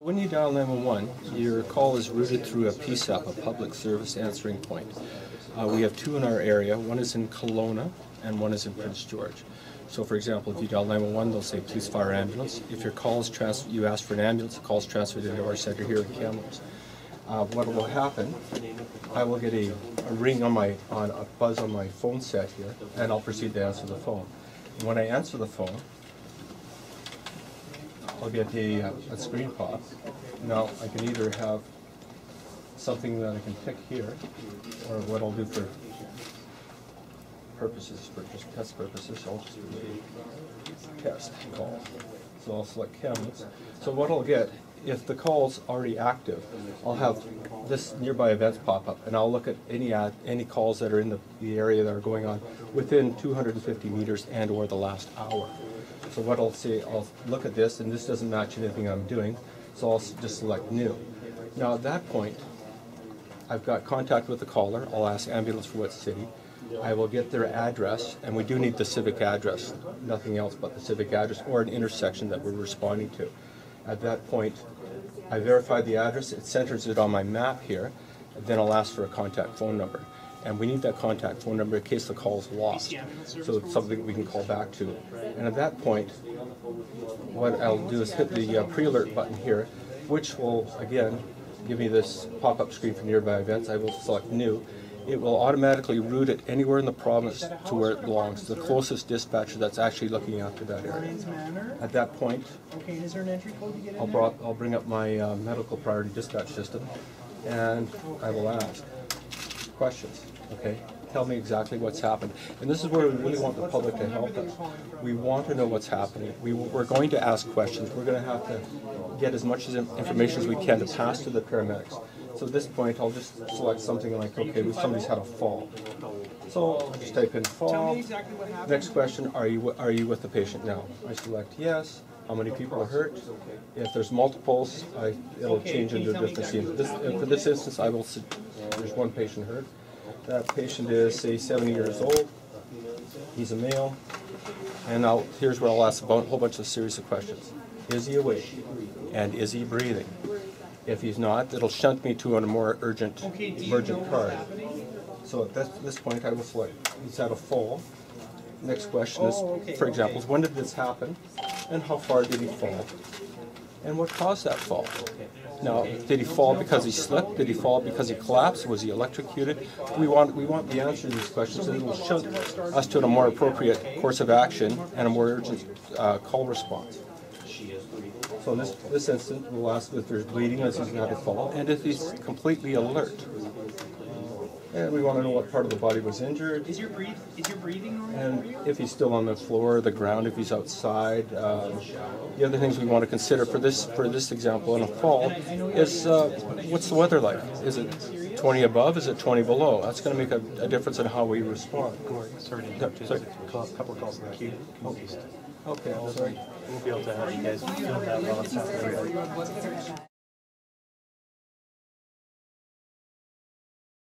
When you dial 911, your call is routed through a PSAP, a public service answering point. We have two in our area. One is in Kelowna and one is in Prince George. So for example, if you dial 911, they'll say police, fire, ambulance. If your call is you ask for an ambulance, the call is transferred into our center here in Kamloops. What will happen, I will get a ring on a buzz on my phone set here, and I'll proceed to answer the phone. And when I answer the phone, I'll get a screen pop. Now I can either have something that I can pick here, or what I'll do for just test purposes, I'll just do a test call. So I'll select Kamloops. So what I'll get, if the call's already active, I'll have this nearby events pop up, and I'll look at any calls that are in the area that are going on within 250 meters and or the last hour. So what I'll say, I'll look at this, and this doesn't match anything I'm doing, so I'll just select new. Now at that point, I've got contact with the caller. I'll ask ambulance for what city. I will get their address, and we do need the civic address, nothing else but the civic address or an intersection that we're responding to. At that point, I verify the address, it centers it on my map here, and then I'll ask for a contact phone number. And we need that contact phone number in case the call is lost, so it's something we can call back to. And at that point, what I'll do is hit the pre-alert button here, which will, again, give me this pop-up screen for nearby events. I will select new. It will automatically route it anywhere in the province to where it belongs, the closest dispatcher that's actually looking after that area. At that point, I'll bring up my medical priority dispatch system, and I will ask questions. Okay, tell me exactly what's happened. And this is where we really want the public to help us. We want to know what's happening. We're going to ask questions. We're going to have to get as much information as we can to pass to the paramedics. So at this point, I'll just select something like, okay, somebody's had a fall. So I'll just type in fall. Next question, are you with the patient now? I select yes. How many people are hurt? If there's multiples, it'll change into a different scene. For this instance, there's one patient hurt. That patient is, say, 70 years old. He's a male. And now here's where I'll ask a whole bunch of series of questions. Is he awake? And is he breathing? If he's not, it'll shunt me to a more urgent emergent card. So at this point, I will select, he's had a fall. Next question is, for example, when did this happen? And how far did he fall? And what caused that fall? Now, did he fall because he slipped? Did he fall because he collapsed? Was he electrocuted? We want the answer to these questions, and it will shunt us to a more appropriate course of action and a more urgent call response. So in this instance, we'll ask if there's bleeding as he's had a fall, and if he's completely alert. And we want to know what part of the body was injured. Is your breathing normal? And if he's still on the floor, the ground, if he's outside. The other things we want to consider for this example in a fall is what's the weather like? Is it 20 above? Is it 20 below? That's going to make a difference in how we respond. Gord, sorry to interrupt. Just a couple of calls in the queue. Okay, I'm sorry. We'll be able to have you guys film that while it's happening.